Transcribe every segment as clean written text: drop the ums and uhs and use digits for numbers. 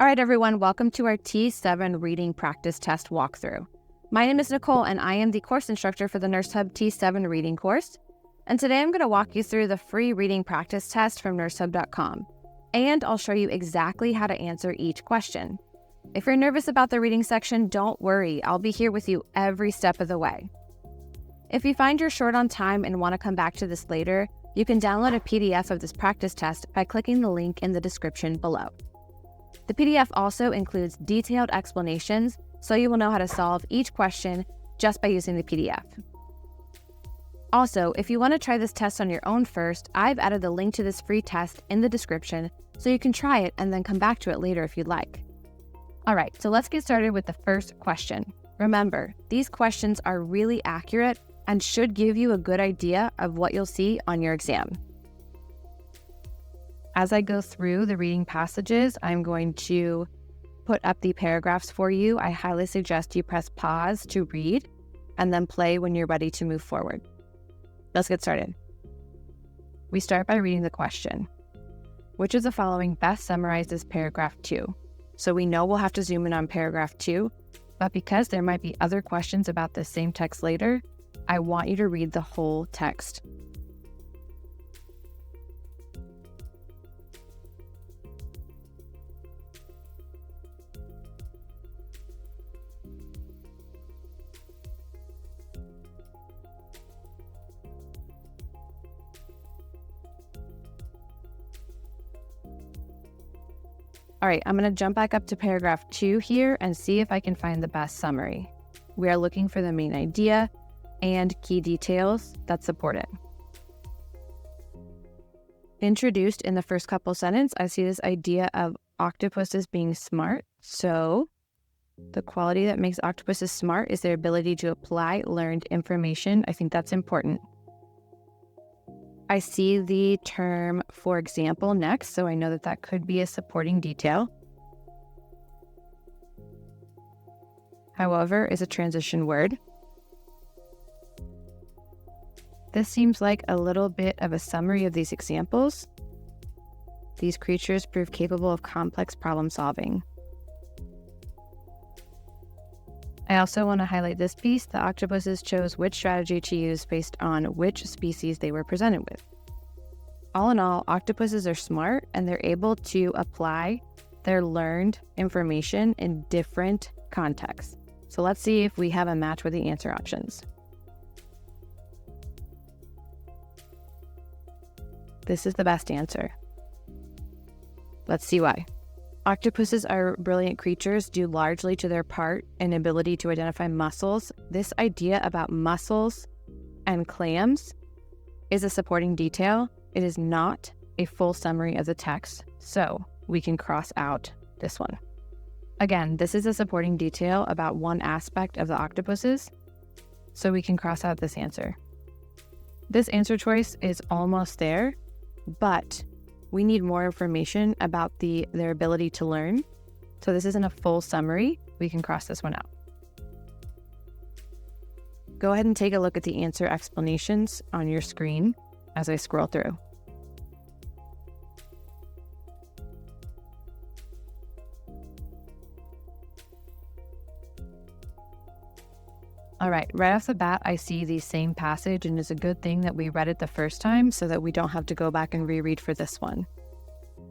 All right, everyone, welcome to our T7 reading practice test walkthrough. My name is Nicole, and I am the course instructor for the Nurse Hub T7 reading course. And today I'm going to walk you through the free reading practice test from nursehub.com. And I'll show you exactly how to answer each question. If you're nervous about the reading section, don't worry. I'll be here with you every step of the way. If you find you're short on time and want to come back to this later, you can download a PDF of this practice test by clicking the link in the description below. The PDF also includes detailed explanations, so you will know how to solve each question just by using the PDF. Also, if you want to try this test on your own first, I've added the link to this free test in the description so you can try it and then come back to it later if you'd like. All right, so let's get started with the first question. Remember, these questions are really accurate and should give you a good idea of what you'll see on your exam. As I go through the reading passages, I'm going to put up the paragraphs for you. I highly suggest you press pause to read and then play when you're ready to move forward. Let's get started. We start by reading the question. Which of the following best summarizes paragraph 2? So we know we'll have to zoom in on paragraph 2, but because there might be other questions about the same text later, I want you to read the whole text. All right, I'm going to jump back up to paragraph 2 here and see if I can find the best summary. We are looking for the main idea and key details that support it. Introduced in the first couple sentences, I see this idea of octopuses being smart. So the quality that makes octopuses smart is their ability to apply learned information. I think that's important. I see the term "for example" next, so I know that that could be a supporting detail. However is a transition word. This seems like a little bit of a summary of these examples. These creatures prove capable of complex problem solving. I also want to highlight this piece. The octopuses chose which strategy to use based on which species they were presented with. All in all, octopuses are smart and they're able to apply their learned information in different contexts. So let's see if we have a match with the answer options. This is the best answer. Let's see why. Octopuses are brilliant creatures due largely to their part and ability to identify mussels. This idea about mussels and clams is a supporting detail. It is not a full summary of the text, so we can cross out this one. Again, this is a supporting detail about one aspect of the octopuses, so we can cross out this answer. This answer choice is almost there, but we need more information about their ability to learn. So this isn't a full summary. We can cross this one out. Go ahead and take a look at the answer explanations on your screen as I scroll through. All right, right off the bat, I see the same passage, and it's a good thing that we read it the first time so that we don't have to go back and reread for this one.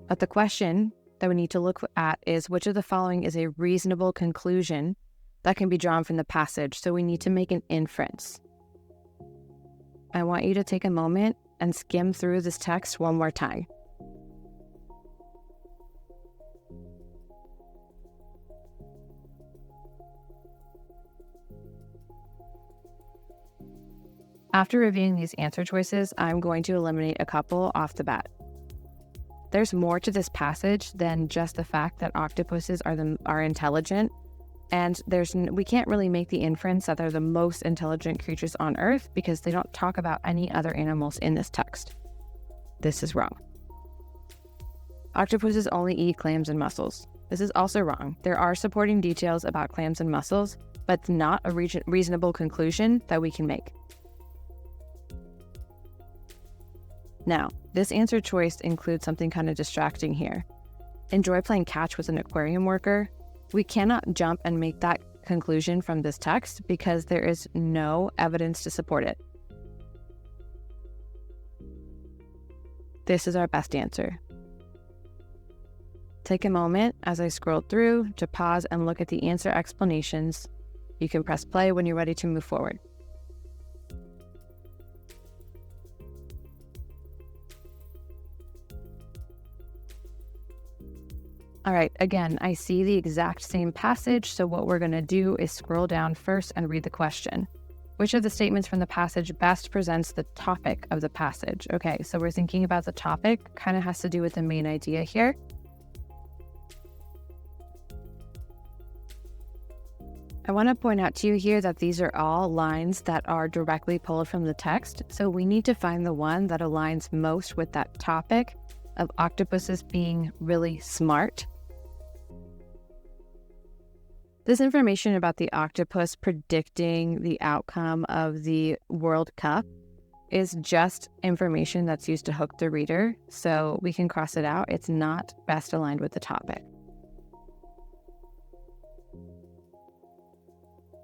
But the question that we need to look at is which of the following is a reasonable conclusion that can be drawn from the passage? So we need to make an inference. I want you to take a moment and skim through this text one more time. After reviewing these answer choices, I'm going to eliminate a couple off the bat. There's more to this passage than just the fact that octopuses are intelligent, and we can't really make the inference that they're the most intelligent creatures on Earth because they don't talk about any other animals in this text. This is wrong. Octopuses only eat clams and mussels. This is also wrong. There are supporting details about clams and mussels, but it's not a reasonable conclusion that we can make. Now, this answer choice includes something kind of distracting here. enjoy playing catch with an aquarium worker. We cannot jump and make that conclusion from this text because there is no evidence to support it. This is our best answer. Take a moment as I scroll through to pause and look at the answer explanations. You can press play when you're ready to move forward. All right, again, I see the exact same passage, so what we're going to do is scroll down first and read the question. Which of the statements from the passage best presents the topic of the passage? Okay, so we're thinking about the topic, kind of has to do with the main idea here. I want to point out to you here that these are all lines that are directly pulled from the text, so we need to find the one that aligns most with that topic of octopuses being really smart. This information about the octopus predicting the outcome of the World Cup is just information that's used to hook the reader, so we can cross it out. It's not best aligned with the topic.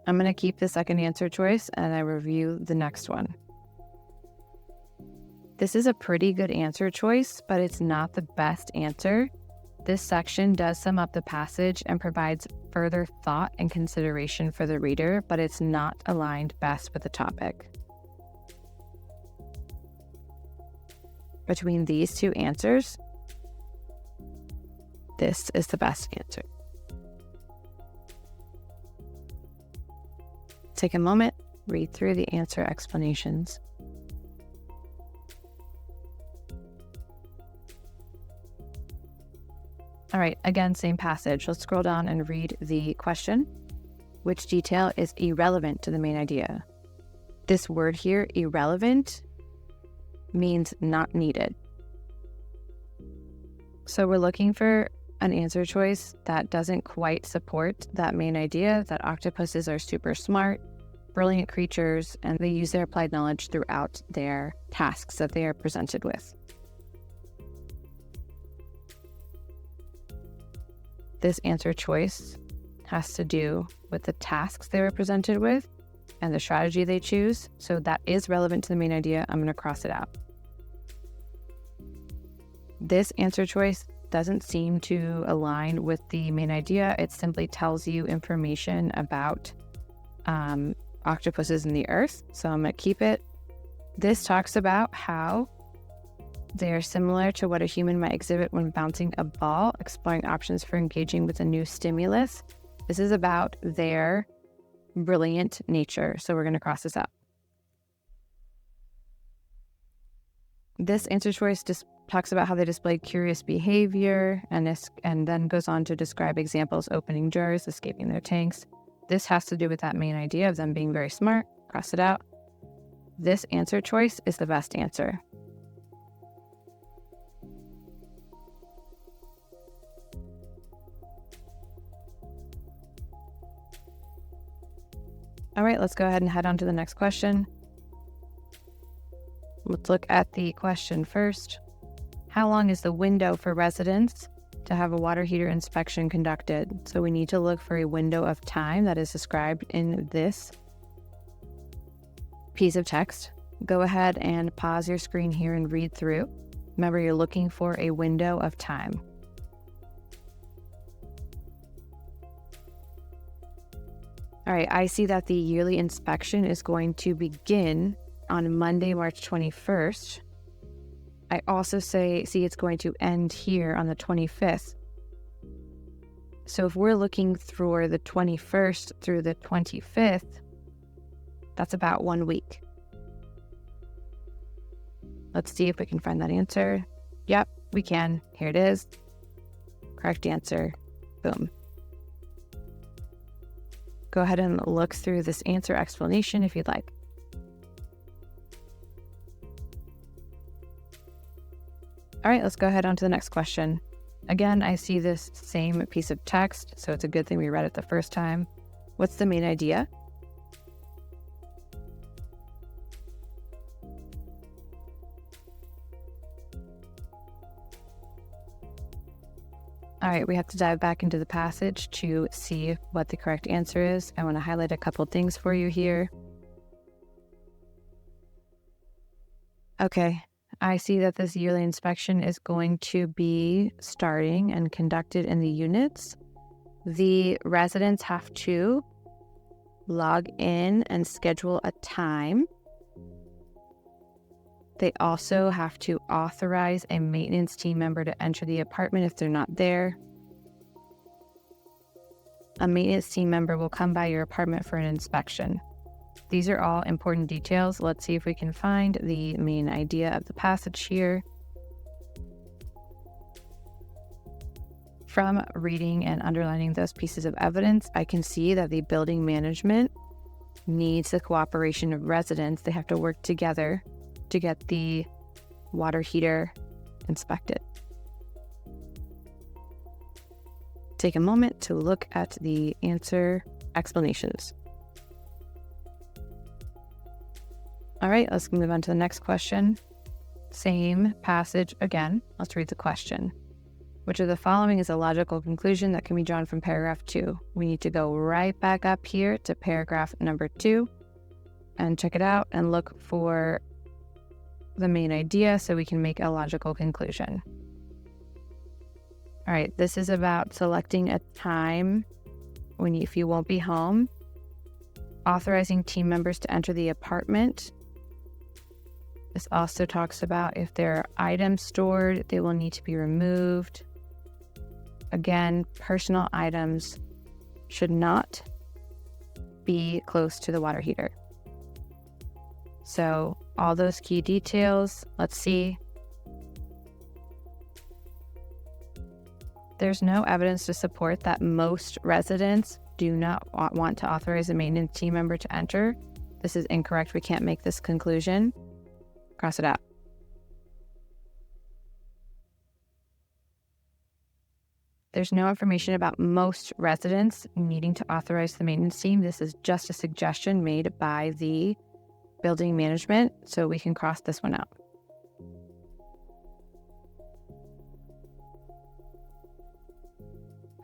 I'm going to keep the second answer choice and I review the next one. This is a pretty good answer choice, but it's not the best answer. This section does sum up the passage and provides further thought and consideration for the reader, but it's not aligned best with the topic. Between these two answers, this is the best answer. Take a moment, read through the answer explanations. All right, again, same passage. Let's scroll down and read the question. Which detail is irrelevant to the main idea? This word here, irrelevant, means not needed. So we're looking for an answer choice that doesn't quite support that main idea that octopuses are super smart, brilliant creatures, and they use their applied knowledge throughout their tasks that they are presented with. This answer choice has to do with the tasks they were presented with and the strategy they choose. So that is relevant to the main idea. I'm going to cross it out. This answer choice doesn't seem to align with the main idea. It simply tells you information about octopuses in the earth. So I'm going to keep it. This talks about how they are similar to what a human might exhibit when bouncing a ball, exploring options for engaging with a new stimulus. This is about their brilliant nature. So we're going to cross this out. This answer choice just talks about how they display curious behavior and then goes on to describe examples: opening jars, escaping their tanks. This has to do with that main idea of them being very smart. Cross it out. This answer choice is the best answer. All right, let's go ahead and head on to the next question. Let's look at the question first. How long is the window for residents to have a water heater inspection conducted? So we need to look for a window of time that is described in this piece of text. Go ahead and pause your screen here and read through. Remember, you're looking for a window of time. All right, I see that the yearly inspection is going to begin on Monday, March 21st. I also see it's going to end here on the 25th. So if we're looking through the 21st through the 25th, that's about 1 week. Let's see if we can find that answer. Yep, we can. Here it is. Correct answer. Boom. Go ahead and look through this answer explanation if you'd like. All right, let's go ahead on to the next question. Again, I see this same piece of text, so it's a good thing we read it the first time. What's the main idea? All right, we have to dive back into the passage to see what the correct answer is. I want to highlight a couple things for you here. Okay, I see that this yearly inspection is going to be starting and conducted in the units. The residents have to log in and schedule a time. They also have to authorize a maintenance team member to enter the apartment if they're not there. A maintenance team member will come by your apartment for an inspection. These are all important details. Let's see if we can find the main idea of the passage here. From reading and underlining those pieces of evidence, I can see that the building management needs the cooperation of residents. They have to work together to get the water heater inspected. Take a moment to look at the answer explanations. All right, let's move on to the next question. Same passage again. Let's read the question. Which of the following is a logical conclusion that can be drawn from paragraph 2? We need to go right back up here to paragraph number 2 and check it out and look for the main idea so we can make a logical conclusion. All right, this is about selecting a time if you won't be home, authorizing team members to enter the apartment. This also talks about if there are items stored, they will need to be removed. Again, personal items should not be close to the water heater. So all those key details, let's see. There's no evidence to support that most residents do not want to authorize a maintenance team member to enter. This is incorrect. We can't make this conclusion. Cross it out. There's no information about most residents needing to authorize the maintenance team. This is just a suggestion made by the building management, so we can cross this one out.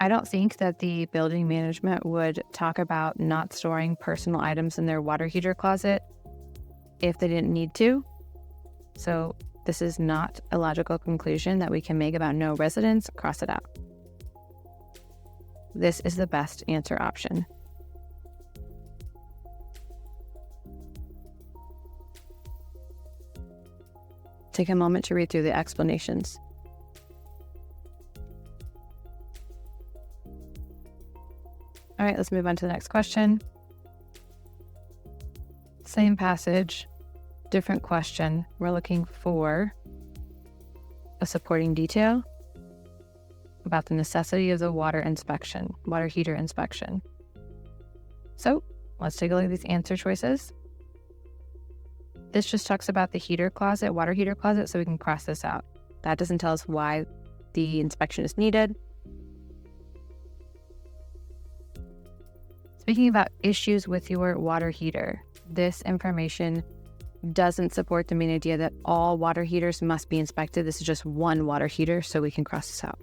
I don't think that the building management would talk about not storing personal items in their water heater closet if they didn't need to. So this is not a logical conclusion that we can make about no residents. Cross it out. This is the best answer option. Take a moment to read through the explanations. All right, let's move on to the next question. Same passage, different question. We're looking for a supporting detail about the necessity of the water heater inspection. So let's take a look at these answer choices. This just talks about the water heater closet, so we can cross this out. That doesn't tell us why the inspection is needed. Speaking about issues with your water heater, this information doesn't support the main idea that all water heaters must be inspected. This is just one water heater, so we can cross this out.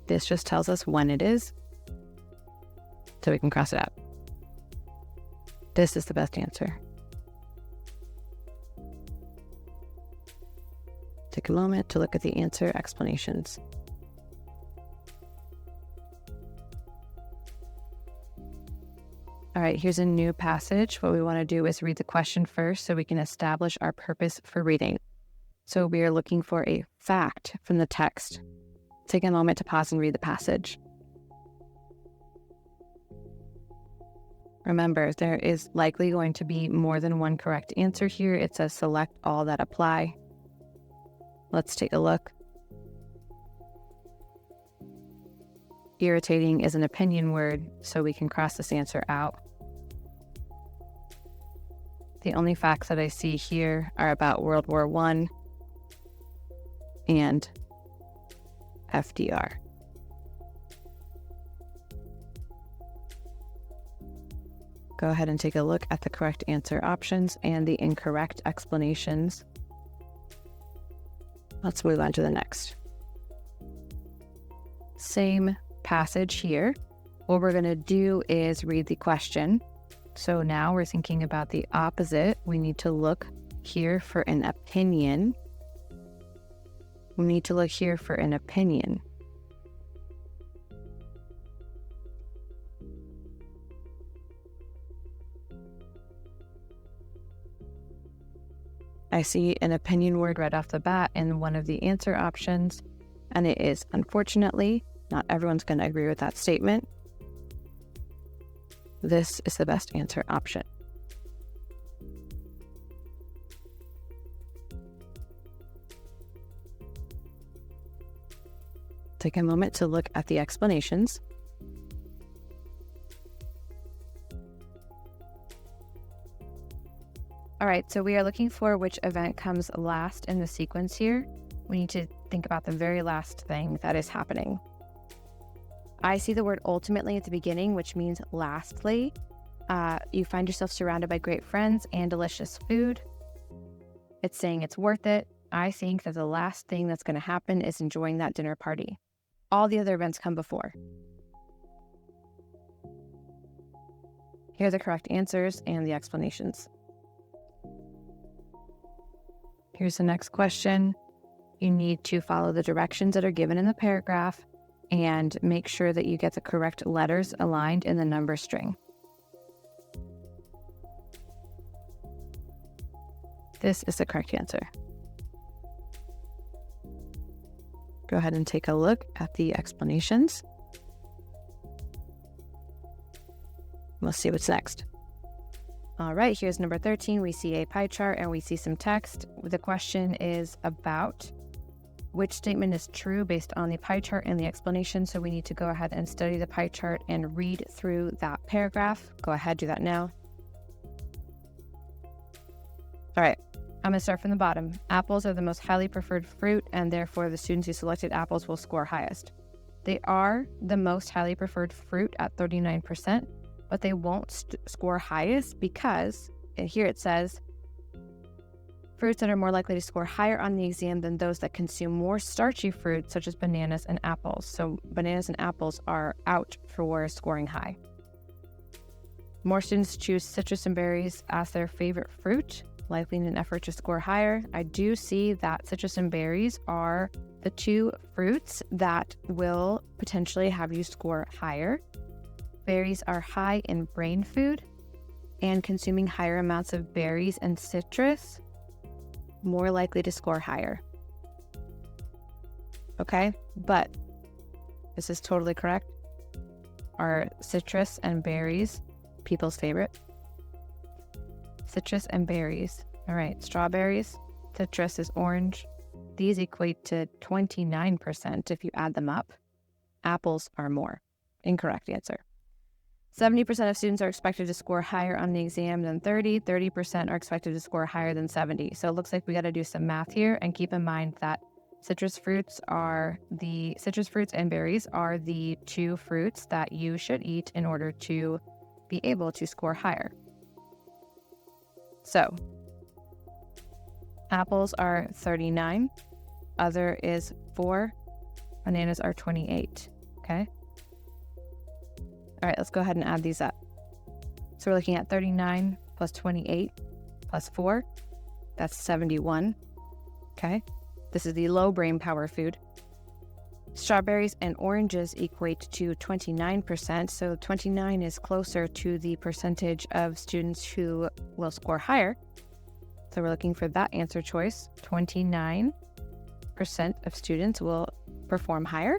This just tells us when it is, so we can cross it out. This is the best answer. Take a moment to look at the answer explanations. All right, here's a new passage. What we want to do is read the question first so we can establish our purpose for reading. So we are looking for a fact from the text. Take a moment to pause and read the passage. Remember, there is likely going to be more than one correct answer here. It says select all that apply. Let's take a look. Irritating is an opinion word, so we can cross this answer out. The only facts that I see here are about World War I and FDR. Go ahead and take a look at the correct answer options and the incorrect explanations. Let's move on to the next. Same passage here. What we're going to do is read the question. So now we're thinking about the opposite. We need to look here for an opinion. We need to look here for an opinion. I see an opinion word right off the bat in one of the answer options, and it is unfortunately. Not everyone's going to agree with that statement. This is the best answer option. Take a moment to look at the explanations. All right, so we are looking for which event comes last in the sequence here. We need to think about the very last thing that is happening. I see the word ultimately at the beginning, which means lastly. You find yourself surrounded by great friends and delicious food. It's saying it's worth it. I think that the last thing that's going to happen is enjoying that dinner party. All the other events come before. Here are the correct answers and the explanations. Here's the next question. You need to follow the directions that are given in the paragraph and make sure that you get the correct letters aligned in the number string. This is the correct answer. Go ahead and take a look at the explanations. Let's see what's next. All right, here's number 13. We see a pie chart and we see some text. The question is about which statement is true based on the pie chart and the explanation. So we need to go ahead and study the pie chart and read through that paragraph. Go ahead, do that now. All right, I'm going to start from the bottom. Apples are the most highly preferred fruit, and therefore the students who selected apples will score highest. They are the most highly preferred fruit at 39%, but they won't score highest because, and here it says, fruits that are more likely to score higher on the exam than those that consume more starchy fruits, such as bananas and apples. So bananas and apples are out for scoring high. More students choose citrus and berries as their favorite fruit, likely in an effort to score higher. I do see that citrus and berries are the two fruits that will potentially have you score higher. Berries are high in brain food, and consuming higher amounts of berries and citrus more likely to score higher. Okay, but this is totally correct. Are citrus and berries people's favorite? Citrus and berries. All right, strawberries, citrus is orange. These equate to 29% if you add them up. Apples are more. Incorrect answer. 70% of students are expected to score higher on the exam than 30% are expected to score higher than 70. So it looks like we got to do some math here, and keep in mind that citrus fruits and berries are the two fruits that you should eat in order to be able to score higher. So apples are 39, other is 4, bananas are 28, okay? All right, let's go ahead and add these up. So we're looking at 39 plus 28 plus 4. That's 71. Okay. This is the low brain power food. Strawberries and oranges equate to 29%. So 29 is closer to the percentage of students who will score higher. So we're looking for that answer choice. 29% of students will perform higher.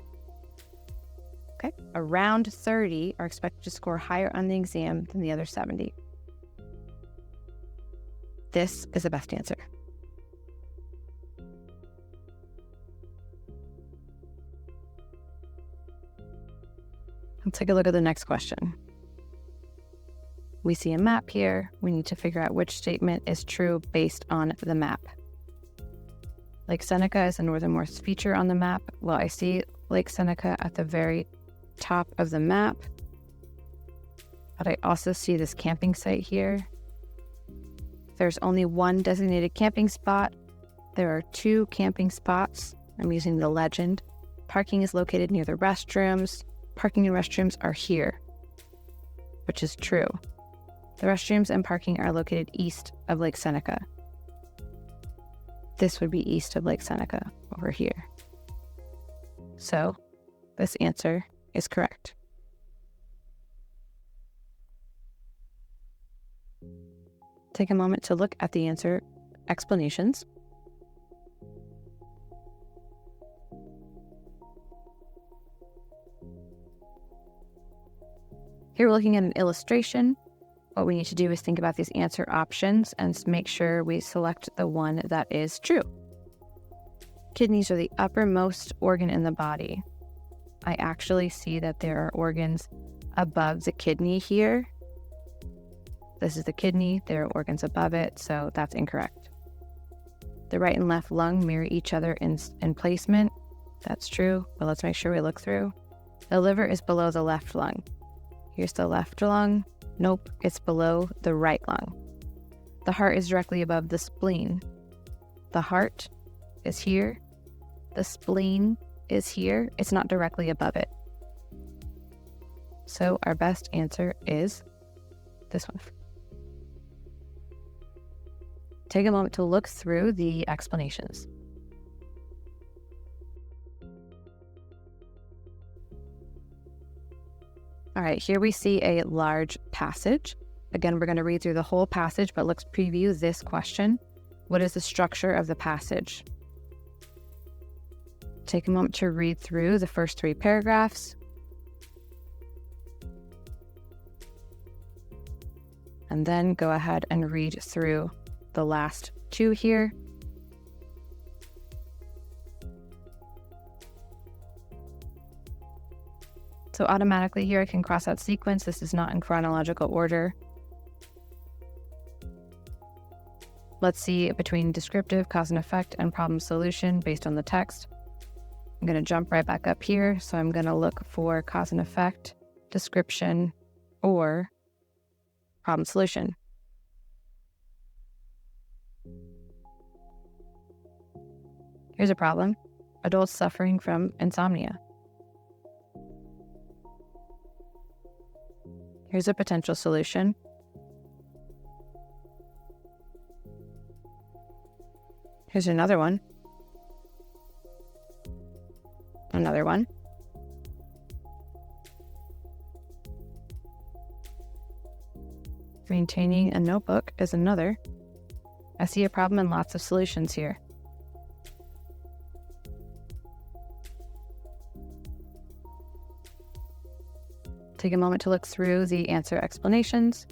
Okay, around 30 are expected to score higher on the exam than the other 70. This is the best answer. Let's take a look at the next question. We see a map here. We need to figure out which statement is true based on the map. Lake Seneca is the northernmost feature on the map. Well, I see Lake Seneca at the very top of the map, but I also see this camping site here. There's only one designated camping spot There are 2 camping spots. I'm using the legend. Parking is located near the restrooms. Parking and restrooms are here, which is true. The restrooms and parking are located east of Lake Seneca. This would be east of Lake Seneca over here. So this answer is correct. Take a moment to look at the answer explanations. Here we're looking at an illustration. What we need to do is think about these answer options and make sure we select the one that is true. Kidneys are the uppermost organ in the body. I actually see that there are organs above the kidney here. This is the kidney, there are organs above it, so that's incorrect. The right and left lung mirror each other in placement. That's true, but let's make sure we look through. The liver is below the left lung. Here's the left lung. Nope, it's below the right lung. The heart is directly above the spleen. The heart is here. The spleen is here. It's not directly above it. So our best answer is this one. Take a moment to look through the explanations. All right, here we see a large passage. Again, we're going to read through the whole passage, but let's preview this question. What is the structure of the passage? Take a moment to read through the first 3 paragraphs. And then go ahead and read through the last 2 here. So automatically here I can cross out sequence. This is not in chronological order. Let's see between descriptive, cause and effect, and problem solution based on the text. I'm going to jump right back up here. So I'm going to look for cause and effect, description, or problem solution. Here's a problem. Adults suffering from insomnia. Here's a potential solution. Here's another one. Another one. Maintaining a notebook is another. I see a problem and lots of solutions here. Take a moment to look through the answer explanations.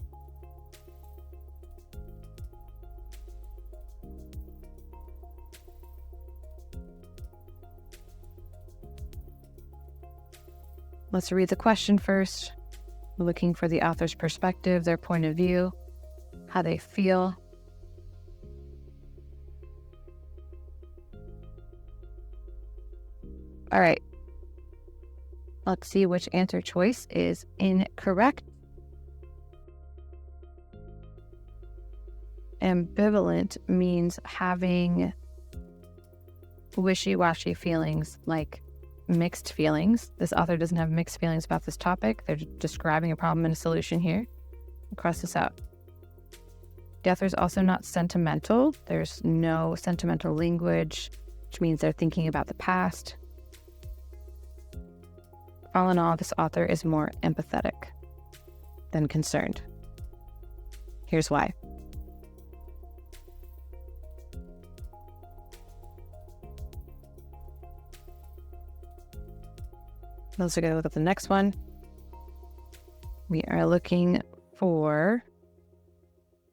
Let's read the question first. We're looking for the author's perspective, their point of view, how they feel. All right. Let's see which answer choice is incorrect. Ambivalent means having wishy-washy feelings, like mixed feelings. This author doesn't have mixed feelings about this topic. They're describing a problem and a solution here. I'll cross this out. The author is also not sentimental. There's no sentimental language, which means they're thinking about the past. All in all, this author is more empathetic than concerned. Here's why. Let's go look at the next one. We are looking for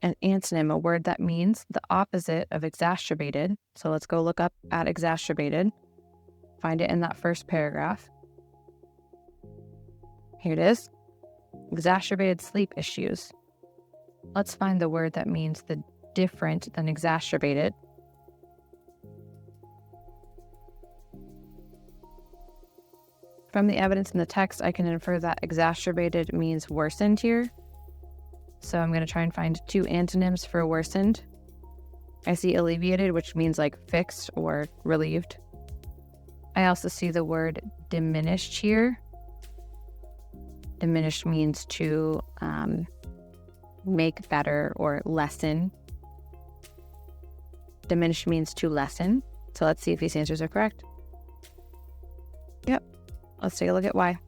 an antonym, a word that means the opposite of exacerbated. So let's go look up at exacerbated. Find it in that first paragraph. Here it is. Exacerbated sleep issues. Let's find the word that means the different than exacerbated. From the evidence in the text, I can infer that exacerbated means worsened here. So I'm going to try and find 2 antonyms for worsened. I see alleviated, which means like fixed or relieved. I also see the word diminished here. Diminished means to make better or lessen. Diminished means to lessen. So let's see if these answers are correct. Yep. Let's take a look at why.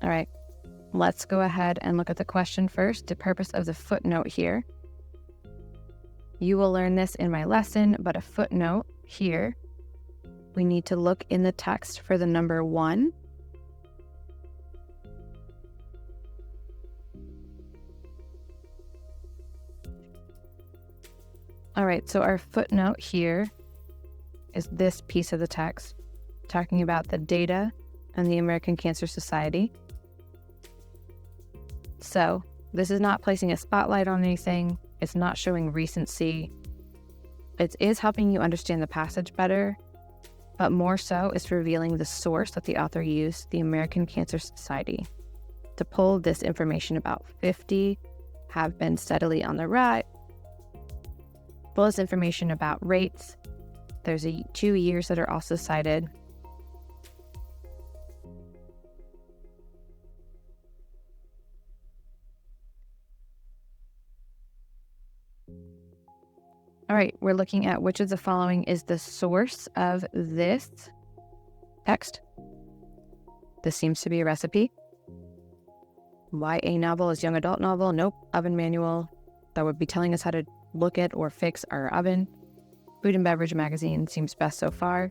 All right. Let's go ahead and look at the question first. The purpose of the footnote here. You will learn this in my lesson, but a footnote here, we need to look in the text for the number 1. All right, so our footnote here is this piece of the text talking about the data and the American Cancer Society. So this is not placing a spotlight on anything. It's not showing recency. It is helping you understand the passage better, but more so it's revealing the source that the author used, the American Cancer Society. To pull this information, about 50 have been steadily on the rise. Pull this information about rates. There's 2 years that are also cited. All right, we're looking at which of the following is the source of this text. This seems to be a recipe. YA novel is young adult novel. Nope. Oven manual. That would be telling us how to look at or fix our oven. Food and beverage magazine seems best so far.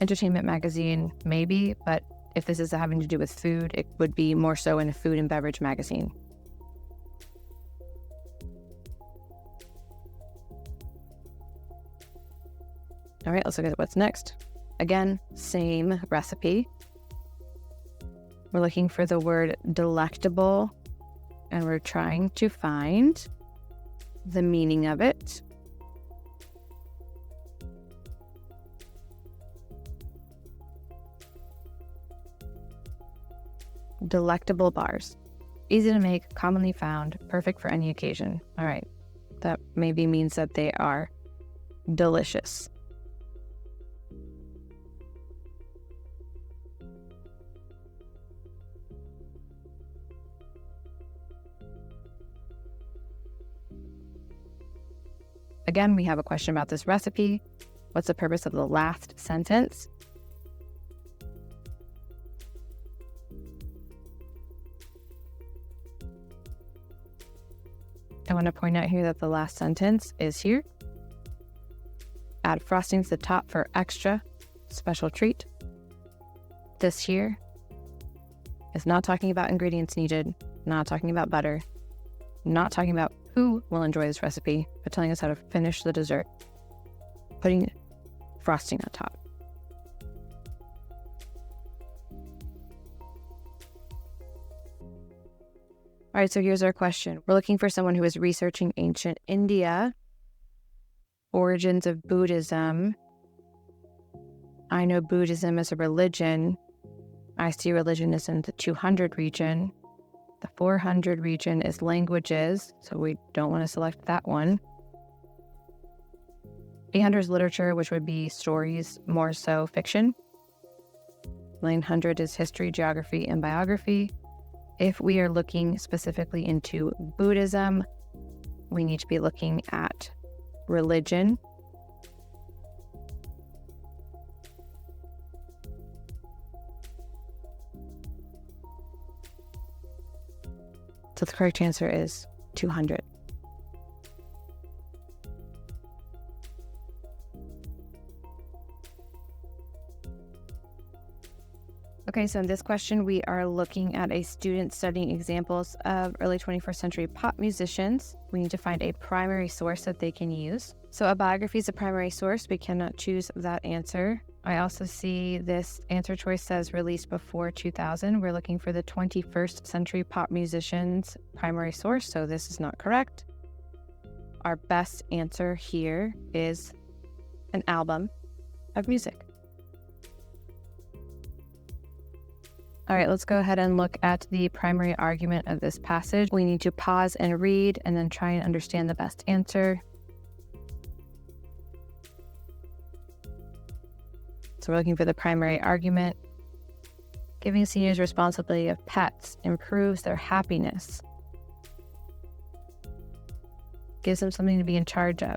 Entertainment magazine, maybe, but if this is having to do with food, it would be more so in a food and beverage magazine. All right, let's look at what's next. Again, same recipe. We're looking for the word delectable, and we're trying to find the meaning of it. Delectable bars. Easy to make, commonly found, perfect for any occasion. All right, that maybe means that they are delicious. Again, we have a question about this recipe. What's the purpose of the last sentence? I want to point out here that the last sentence is here. Add frosting to the top for extra special treat. This here is not talking about ingredients needed, not talking about butter, not talking about who will enjoy this recipe, but telling us how to finish the dessert, putting frosting on top. All right, so here's our question. We're looking for someone who is researching ancient India, origins of Buddhism. I know Buddhism is a religion. I see religion is in the 200 region. The 400 region is languages, so we don't want to select that one. 800 is literature, which would be stories, more so fiction. 900 is history, geography, and biography. If we are looking specifically into Buddhism, we need to be looking at religion. So the correct answer is 200. Okay, so in this question, we are looking at a student studying examples of early 21st century pop musicians. We need to find a primary source that they can use. So a biography is a primary source. We cannot choose that answer. I also see this answer choice says released before 2000. We're looking for the 21st century pop musicians primary source, so this is not correct. Our best answer here is an album of music. All right, let's go ahead and look at the primary argument of this passage. We need to pause and read and then try and understand the best answer. So we're looking for the primary argument. Giving seniors responsibility of pets improves their happiness. Gives them something to be in charge of.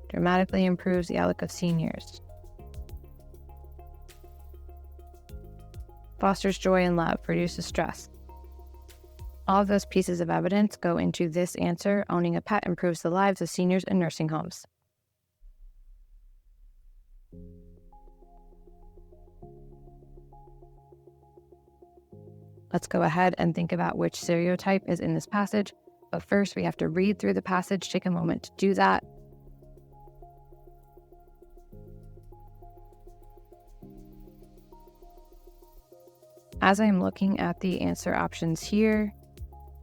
Dramatically improves the outlook of seniors. Fosters joy and love, reduces stress. All of those pieces of evidence go into this answer. Owning a pet improves the lives of seniors in nursing homes. Let's go ahead and think about which stereotype is in this passage. But first, we have to read through the passage. Take a moment to do that. As I'm looking at the answer options here,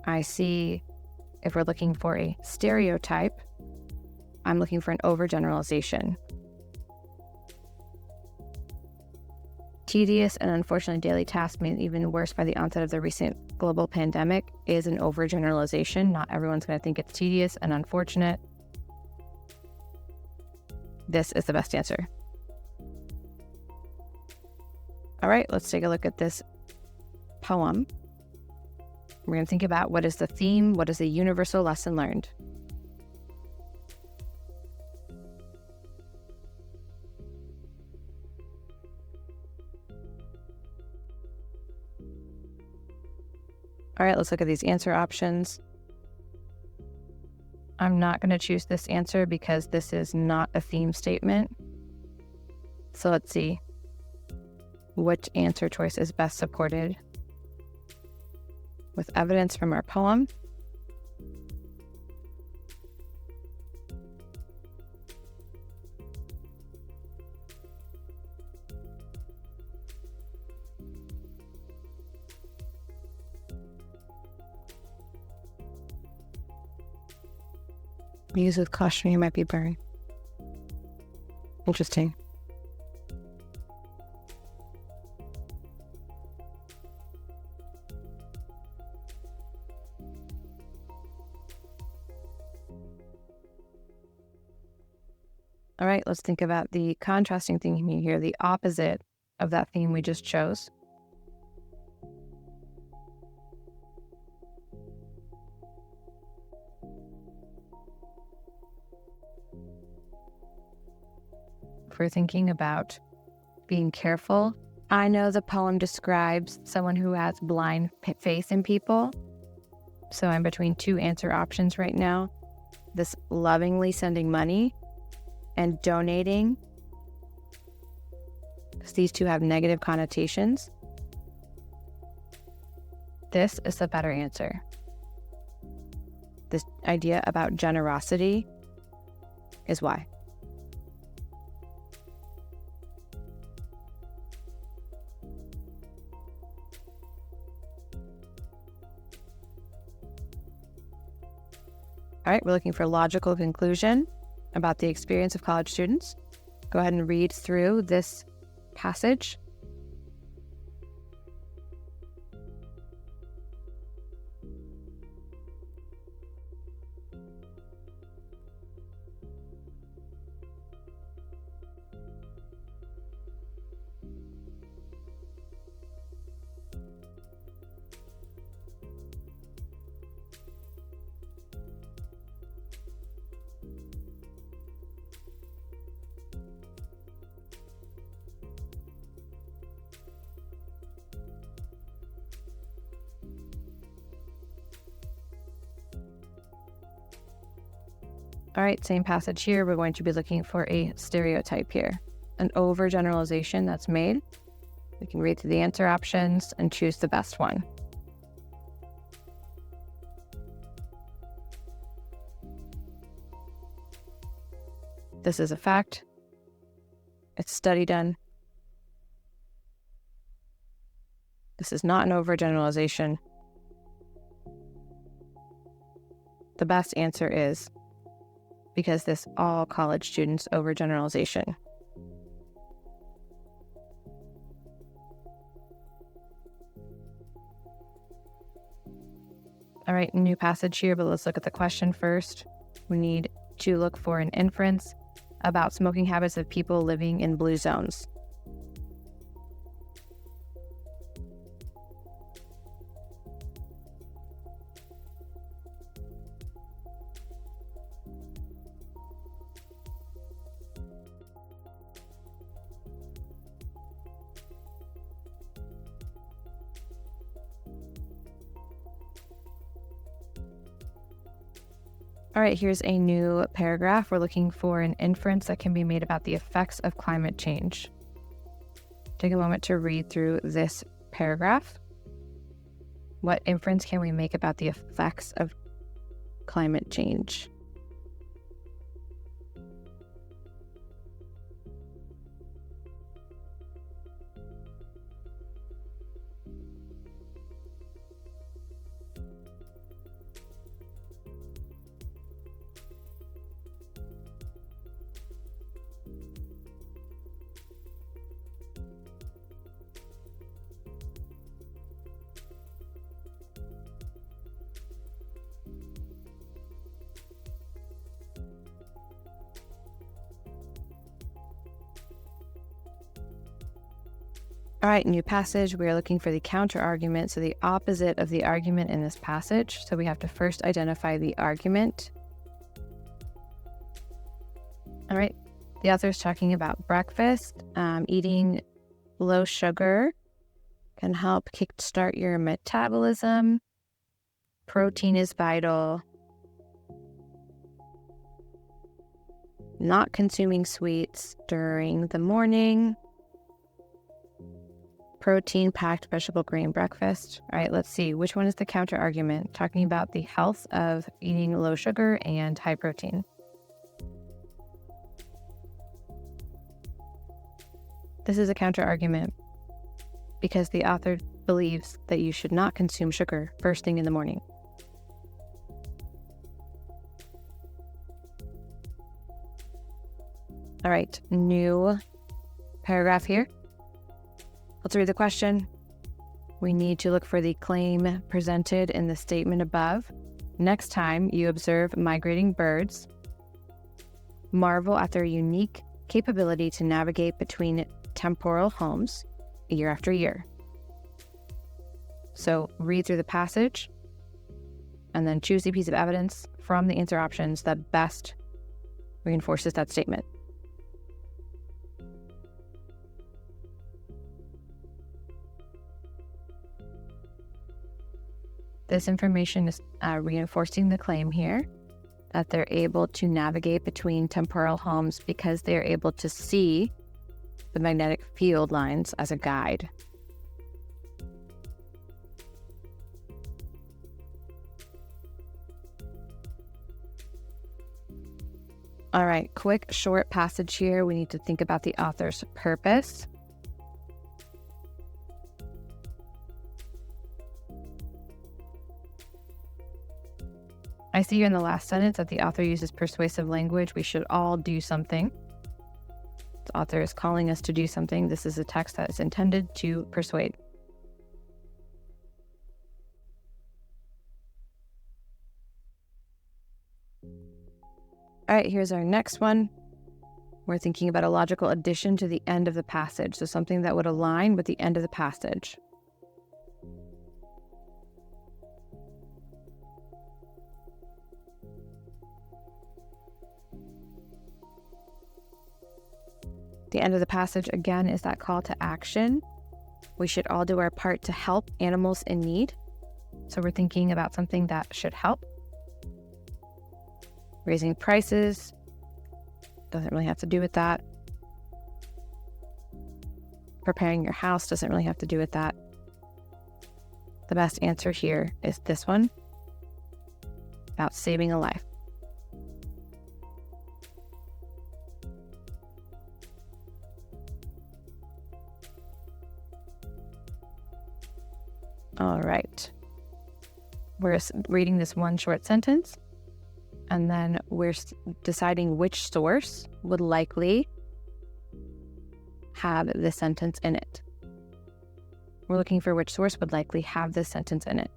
I see if we're looking for a stereotype, I'm looking for an overgeneralization. Tedious and unfortunately daily tasks made even worse by the onset of the recent global pandemic is an overgeneralization. Not everyone's going to think it's tedious and unfortunate. This is the best answer. All right, let's take a look at this poem. We're going to think about what is the theme, what is the universal lesson learned. All right, let's look at these answer options. I'm not going to choose this answer because this is not a theme statement. So let's see which answer choice is best supported with evidence from our poem. Use with caution, you might be burned. Interesting. All right, let's think about the contrasting theme here, the opposite of that theme we just chose. If we're thinking about being careful, I know the poem describes someone who has blind faith in people. So I'm between two answer options right now. This lovingly sending money and donating, because these two have negative connotations. This is the better answer. This idea about generosity is why. All right, we're looking for logical conclusion about the experience of college students. Go ahead and read through this passage. All right, same passage here. We're going to be looking for a stereotype here, an overgeneralization that's made. We can read through the answer options and choose the best one. This is a fact. It's study done. This is not an overgeneralization. The best answer is because this all college students overgeneralization. right, new passage here, but let's look at the question first. We need to look for an inference about smoking habits of people living in blue zones. All right, here's a new paragraph. We're looking for an inference that can be made about the effects of climate change. Take a moment to read through this paragraph. What inference can we make about the effects of climate change? All right, new passage. We are looking for the counter argument, so the opposite of the argument in this passage. So we have to first identify the argument. All right, the author is talking about breakfast. Eating low sugar can help kickstart your metabolism. Protein is vital. Not consuming sweets during the morning. Protein-packed vegetable grain breakfast. All right, let's see. Which one is the counter argument? Talking about the health of eating low sugar and high protein. This is a counter argument because the author believes that you should not consume sugar first thing in the morning. All right, new paragraph here. Let's read the question. We need to look for the claim presented in the statement above. Next time you observe migrating birds, marvel at their unique capability to navigate between temporal homes year after year. So read through the passage and then choose the piece of evidence from the answer options that best reinforces that statement. This information is reinforcing the claim here that they're able to navigate between temporal homes because they're able to see the magnetic field lines as a guide. All right, quick, short passage here. We need to think about the author's purpose. I see here in the last sentence that the author uses persuasive language. We should all do something. The author is calling us to do something. This is a text that is intended to persuade. All right, here's our next one. We're thinking about a logical addition to the end of the passage, so something that would align with the end of the passage. The end of the passage, again, is that call to action. We should all do our part to help animals in need. So we're thinking about something that should help. Raising prices doesn't really have to do with that. Preparing your house doesn't really have to do with that. The best answer here is this one, about saving a life. All right. We're reading this one short sentence, and then we're deciding which source would likely have this sentence in it. We're looking for which source would likely have this sentence in it.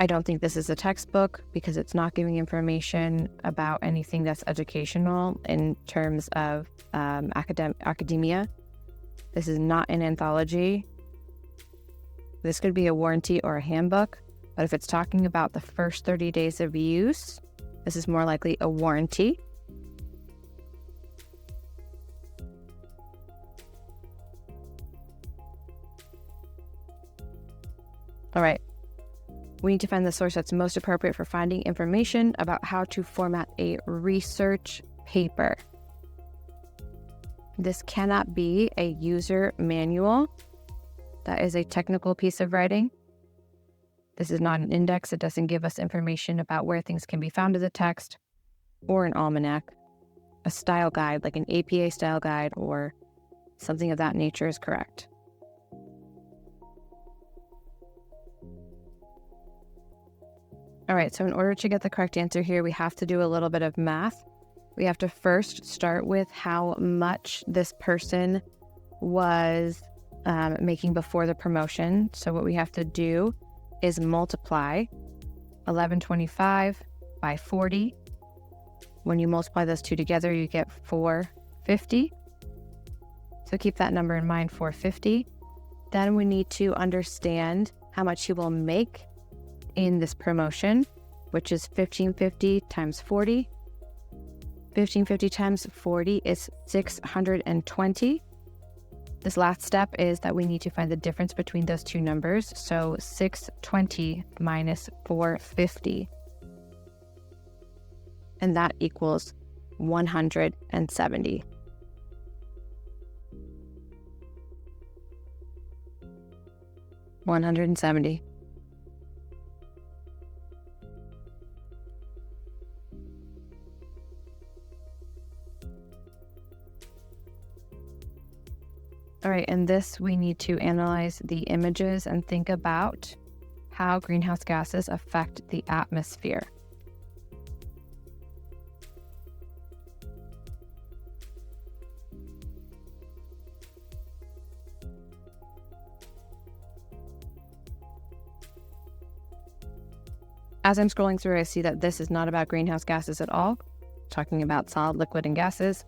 I don't think this is a textbook because it's not giving information about anything that's educational in terms of academia. This is not an anthology. This could be a warranty or a handbook, but if it's talking about the first 30 days of use, this is more likely a warranty. All right. We need to find the source that's most appropriate for finding information about how to format a research paper. This cannot be a user manual. That is a technical piece of writing. This is not an index. It doesn't give us information about where things can be found as a text or an almanac. A style guide, like an APA style guide or something of that nature, is correct. All right, so in order to get the correct answer here, we have to do a little bit of math. We have to first start with how much this person was making before the promotion. So what we have to do is multiply 1125 by 40. When you multiply those two together, you get 450. So keep that number in mind, 450. Then we need to understand how much he will make in this promotion, which is 1550 times 40. 1550 times 40 is 620. This last step is that we need to find the difference between those two numbers. So 620 minus 450. And that equals 170. $170. All right, in this, we need to analyze the images and think about how greenhouse gases affect the atmosphere. As I'm scrolling through, I see that this is not about greenhouse gases at all, talking about solid, liquid, and gases.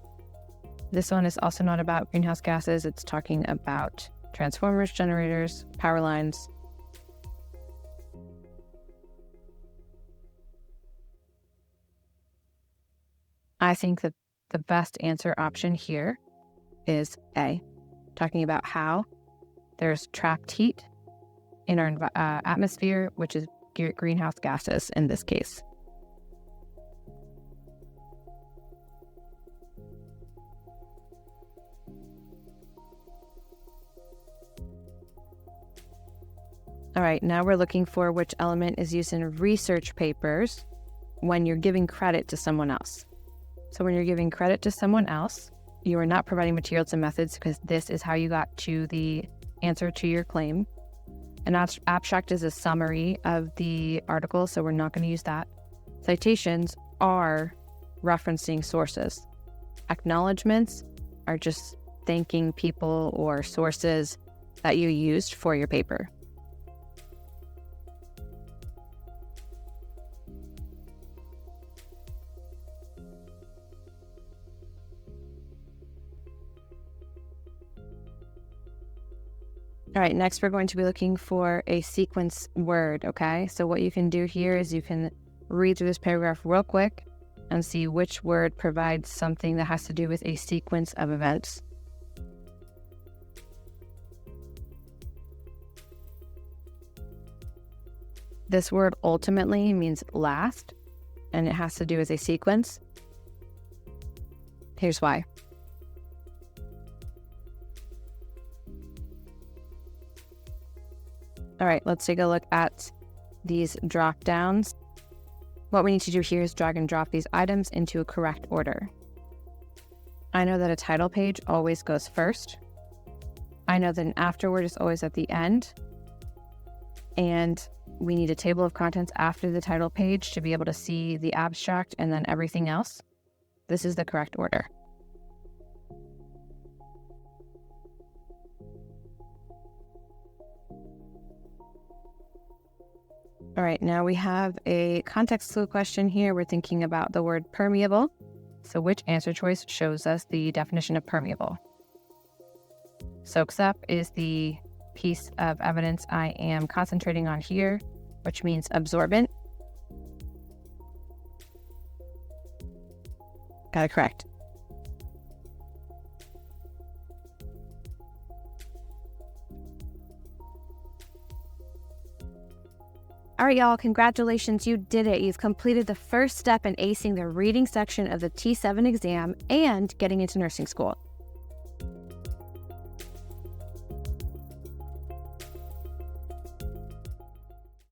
This one is also not about greenhouse gases. It's talking about transformers, generators, power lines. I think that the best answer option here is A, talking about how there's trapped heat in our atmosphere, which is greenhouse gases in this case. All right, now we're looking for which element is used in research papers when you're giving credit to someone else. So when you're giving credit to someone else, you are not providing materials and methods because this is how you got to the answer to your claim. An abstract is a summary of the article, so we're not going to use that. Citations are referencing sources. Acknowledgements are just thanking people or sources that you used for your paper. All right, next we're going to be looking for a sequence word, okay? So what you can do here is you can read through this paragraph real quick and see which word provides something that has to do with a sequence of events. This word ultimately means last, and it has to do with a sequence. Here's why. All right, let's take a look at these drop downs. What we need to do here is drag and drop these items into a correct order. I know that a title page always goes first. I know that an afterword is always at the end. And we need a table of contents after the title page to be able to see the abstract and then everything else. This is the correct order. All right, now we have a context clue question here. We're thinking about the word permeable. So which answer choice shows us the definition of permeable? Soaks up is the piece of evidence I am concentrating on here, which means absorbent. Got it correct. All right, y'all, congratulations, you did it. You've completed the first step in acing the reading section of the T7 exam and getting into nursing school.